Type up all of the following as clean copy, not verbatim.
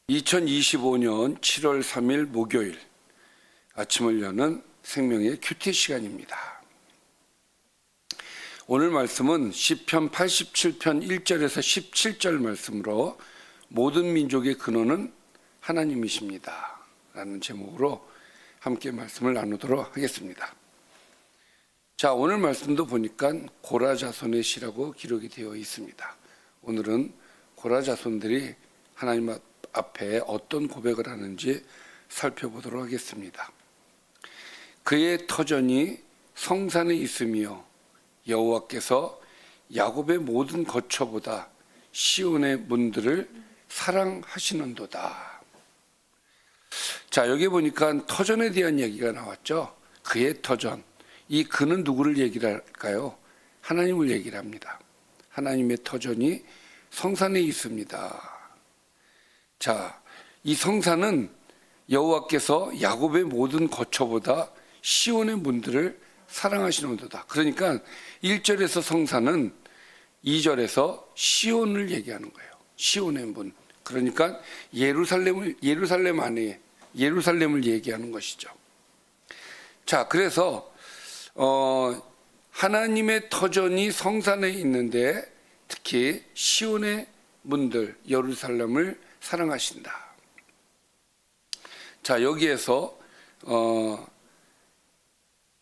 2025년 7월 3일 목요일 아침을 여는 생명의 큐티 시간입니다. 오늘 말씀은 시편 87편 1절에서 17절 말씀으로 모든 민족의 근원은 하나님이십니다 라는 제목으로 함께 말씀을 나누도록 하겠습니다. 자, 오늘 말씀도 보니까 고라 자손의 시라고 기록이 되어 있습니다. 오늘은 고라 자손들이 하나님 앞에 어떤 고백을 하는지 살펴보도록 하겠습니다. 그의 터전이 성산에 있으며 여호와께서 야곱의 모든 거처보다 시온의 문들을 사랑하시는도다. 자, 여기 보니까 터전에 대한 얘기가 나왔죠. 그의 터전. 이 그는 누구를 얘기를 할까요? 하나님을 얘기를 합니다. 하나님의 터전이 성산에 있습니다. 자, 이 성산은 여호와께서 야곱의 모든 거처보다 시온의 문들을 사랑하시는도다. 그러니까 1절에서 성산은 2절에서 시온을 얘기하는 거예요. 시온의 문. 그러니까 예루살렘 안에 예루살렘을 얘기하는 것이죠. 자, 그래서 하나님의 터전이 성산에 있는데 특히 시온의 문들 예루살렘을 사랑하신다. 자, 여기에서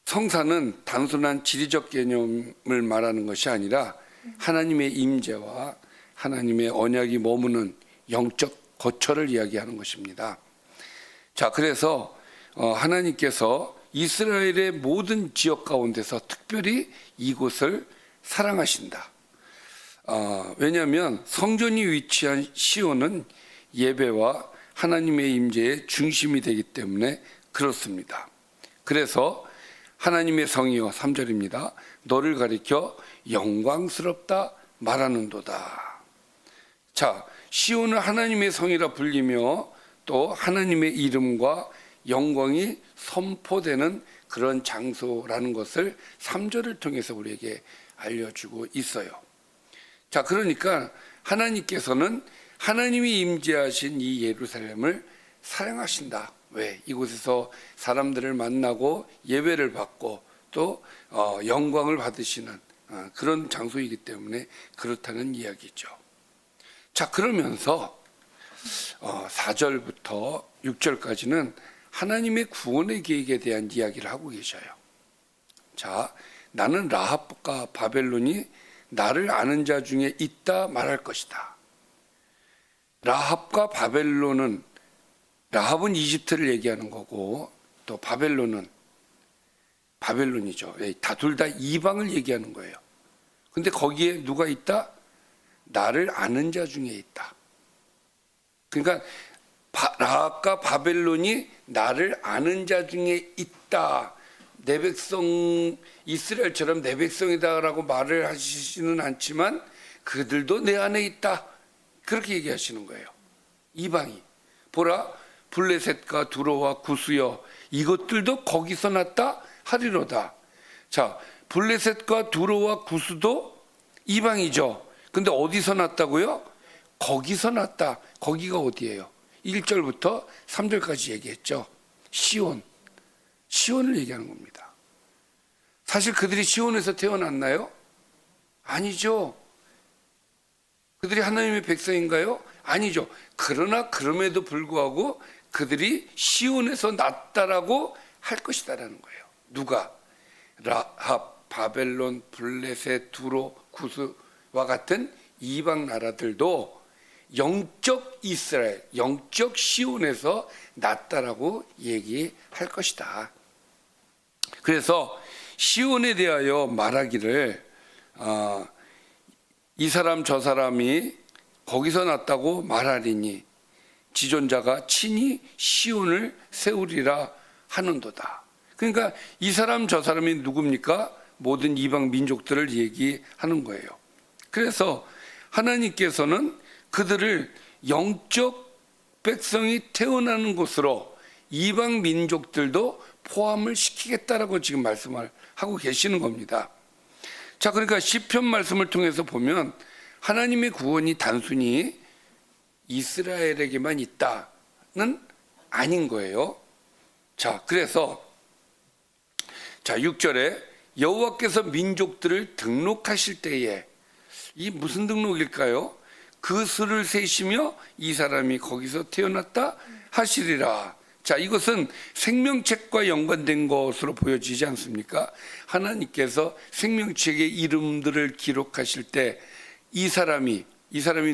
성산은 단순한 지리적 개념을 말하는 것이 아니라 하나님의 임재와 하나님의 언약이 머무는 영적 거처를 이야기하는 것입니다. 자, 그래서 하나님께서 이스라엘의 모든 지역 가운데서 특별히 이곳을 사랑하신다. 왜냐하면 성전이 위치한 시온은 예배와 하나님의 임재의 중심이 되기 때문에 그렇습니다. 그래서 하나님의 성이여 3절입니다. 너를 가리켜 영광스럽다 말하는도다. 자, 시온은 하나님의 성이라 불리며 또 하나님의 이름과 영광이 선포되는 그런 장소라는 것을 3절을 통해서 우리에게 알려주고 있어요. 자, 그러니까 하나님께서는 하나님이 임재하신 이 예루살렘을 사랑하신다. 왜? 이곳에서 사람들을 만나고 예배를 받고 또 영광을 받으시는 그런 장소이기 때문에 그렇다는 이야기죠. 자, 그러면서 4절부터 6절까지는 하나님의 구원의 계획에 대한 이야기를 하고 계셔요. 자, 나는 라합과 바벨론이 나를 아는 자 중에 있다 말할 것이다. 라합과 바벨론은, 라합은 이집트를 얘기하는 거고 또 바벨론이죠. 둘 다 이방을 얘기하는 거예요. 근데 거기에 누가 있다? 나를 아는 자 중에 있다. 그러니까 라합과 바벨론이 나를 아는 자 중에 있다. 내 백성, 이스라엘처럼 내 백성이다라고 말을 하시지는 않지만 그들도 내 안에 있다. 그렇게 얘기하시는 거예요. 이방이. 보라, 블레셋과 두로와 구스여 이것들도 거기서 났다 하리로다. 자, 블레셋과 두로와 구스도 이방이죠. 근데 어디서 났다고요? 거기서 났다. 거기가 어디예요? 1절부터 3절까지 얘기했죠. 시온을 얘기하는 겁니다. 사실 그들이 시온에서 태어났나요? 아니죠. 그들이 하나님의 백성인가요? 아니죠. 그러나 그럼에도 불구하고 그들이 시온에서 났다라고 할 것이다라는 거예요. 누가? 라합, 바벨론, 블레셋, 두로, 구스와 같은 이방 나라들도 영적 이스라엘, 영적 시온에서 났다라고 얘기할 것이다. 그래서 시온에 대하여 말하기를 이 사람 저 사람이 거기서 났다고 말하리니 지존자가 친히 시온을 세우리라 하는도다. 그러니까 이 사람 저 사람이 누굽니까? 모든 이방 민족들을 얘기하는 거예요. 그래서 하나님께서는 그들을 영적 백성이 태어나는 곳으로 이방 민족들도 포함을 시키겠다라고 지금 말씀을 하고 계시는 겁니다. 자, 그러니까 시편 말씀을 통해서 보면 하나님의 구원이 단순히 이스라엘에게만 있다는 아닌 거예요. 자, 그래서 6절에 여호와께서 민족들을 등록하실 때에, 이 무슨 등록일까요? 그 수를 세시며 이 사람이 거기서 태어났다 하시리라. 자, 이것은 생명책과 연관된 것으로 보여지지 않습니까? 하나님께서 생명책의 이름들을 기록하실 때 이 사람이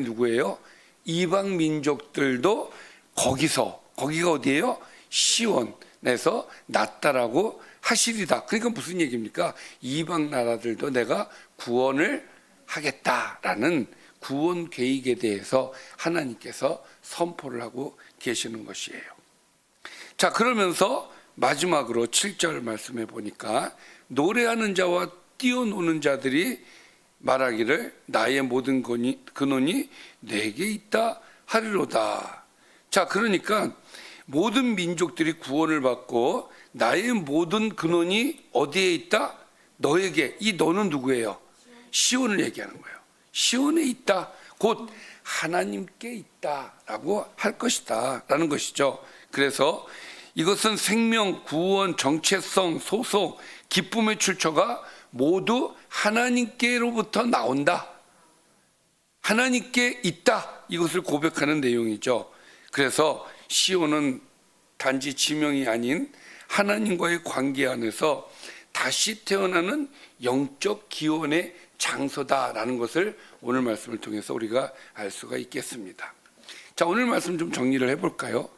누구예요? 이방 민족들도 거기가 어디예요? 시온에서 났다라고 하시리다. 그러니까 무슨 얘기입니까? 이방 나라들도 내가 구원을 하겠다라는 구원 계획에 대해서 하나님께서 선포를 하고 계시는 것이에요. 자, 그러면서 마지막으로 7절 말씀해 보니까 노래하는 자와 뛰어노는 자들이 말하기를 나의 모든 근원이 내게 있다 하리로다. 자, 그러니까 모든 민족들이 구원을 받고 나의 모든 근원이 어디에 있다? 너에게. 이 너는 누구예요? 시온을 얘기하는 거예요. 시온에 있다. 곧 하나님께 있다라고 할 것이다 라는 것이죠. 그래서 이것은 생명, 구원, 정체성, 소속, 기쁨의 출처가 모두 하나님께로부터 나온다. 하나님께 있다. 이것을 고백하는 내용이죠. 그래서 시온은 단지 지명이 아닌 하나님과의 관계 안에서 다시 태어나는 영적 기원의 장소다라는 것을 오늘 말씀을 통해서 우리가 알 수가 있겠습니다. 자, 오늘 말씀 좀 정리를 해볼까요?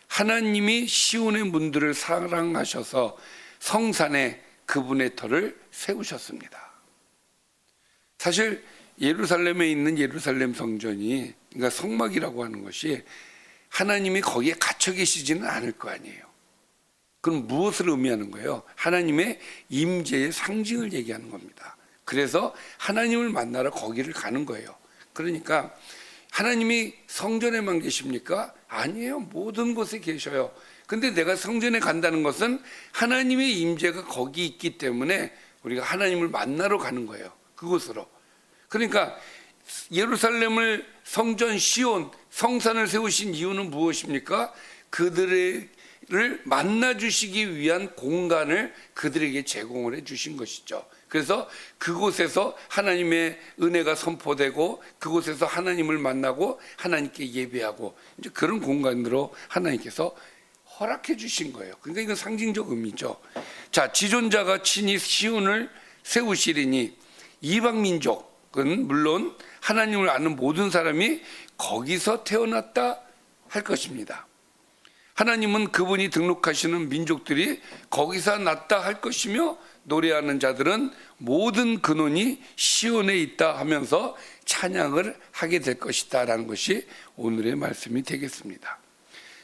하나님이 시온의 문들을 사랑하셔서 성산에 그분의 터를 세우셨습니다. 사실 예루살렘에 있는 예루살렘 성전이, 그러니까 성막이라고 하는 것이 하나님이 거기에 갇혀 계시지는 않을 거 아니에요. 그럼 무엇을 의미하는 거예요? 하나님의 임재의 상징을 얘기하는 겁니다. 그래서 하나님을 만나러 거기를 가는 거예요. 그러니까 하나님이 성전에만 계십니까? 아니에요. 모든 곳에 계셔요. 근데 내가 성전에 간다는 것은 하나님의 임재가 거기 있기 때문에 우리가 하나님을 만나러 가는 거예요. 그곳으로. 그러니까 예루살렘을 성전 시온 성산을 세우신 이유는 무엇입니까? 그들을 만나 주시기 위한 공간을 그들에게 제공을 해 주신 것이죠. 그래서 그곳에서 하나님의 은혜가 선포되고 그곳에서 하나님을 만나고 하나님께 예배하고 이제 그런 공간으로 하나님께서 허락해 주신 거예요. 그러니까 이건 상징적 의미죠. 자, 지존자가 친히 시온을 세우시리니 이방 민족은 물론 하나님을 아는 모든 사람이 거기서 태어났다 할 것입니다. 하나님은 그분이 등록하시는 민족들이 거기서 났다 할 것이며 노래하는 자들은 모든 근원이 시온에 있다 하면서 찬양을 하게 될 것이다 라는 것이 오늘의 말씀이 되겠습니다.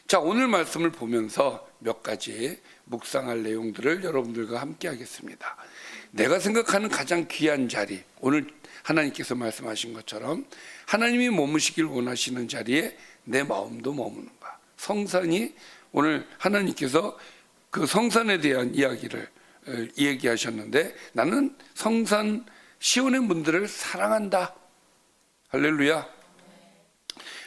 자, 오늘 말씀을 보면서 몇 가지 묵상할 내용들을 여러분들과 함께 하겠습니다. 내가 생각하는 가장 귀한 자리, 오늘 하나님께서 말씀하신 것처럼 하나님이 머무시길 원하시는 자리에 내 마음도 머무는가. 성산이 오늘 하나님께서 그 성산에 대한 이야기를 얘기하셨는데 나는 성산 시온의 문들을 사랑한다. 할렐루야.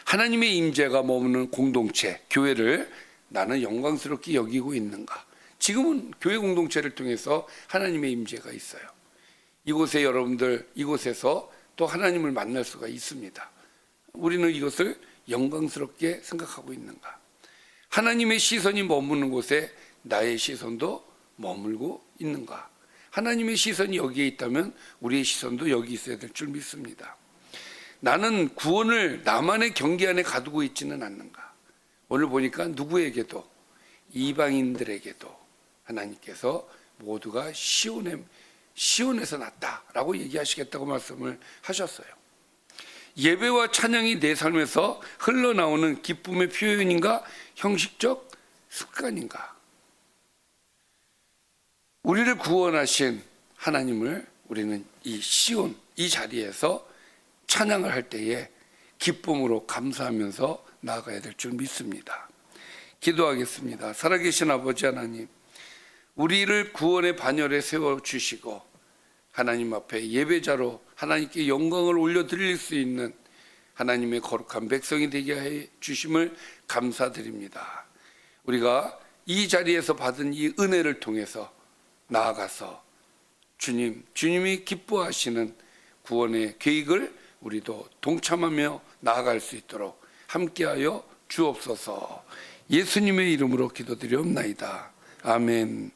하나님의 임재가 머무는 공동체, 교회를 나는 영광스럽게 여기고 있는가? 지금은 교회 공동체를 통해서 하나님의 임재가 있어요. 이곳에 여러분들, 이곳에서 또 하나님을 만날 수가 있습니다. 우리는 이것을 영광스럽게 생각하고 있는가? 하나님의 시선이 머무는 곳에 나의 시선도 머물고 있는가? 하나님의 시선이 여기에 있다면 우리의 시선도 여기 있어야 될 줄 믿습니다. 나는 구원을 나만의 경계 안에 가두고 있지는 않는가? 오늘 보니까 누구에게도 이방인들에게도 하나님께서 모두가 시온에서 났다라고 얘기하시겠다고 말씀을 하셨어요. 예배와 찬양이 내 삶에서 흘러나오는 기쁨의 표현인가? 형식적 습관인가? 우리를 구원하신 하나님을 우리는 이 시온, 이 자리에서 찬양을 할 때에 기쁨으로 감사하면서 나아가야 될 줄 믿습니다. 기도하겠습니다. 살아계신 아버지 하나님, 우리를 구원의 반열에 세워주시고 하나님 앞에 예배자로 하나님께 영광을 올려드릴 수 있는 하나님의 거룩한 백성이 되게 해 주심을 감사드립니다. 우리가 이 자리에서 받은 이 은혜를 통해서 나아가서 주님이 기뻐하시는 구원의 계획을 우리도 동참하며 나아갈 수 있도록 함께하여 주옵소서. 예수님의 이름으로 기도드리옵나이다. 아멘.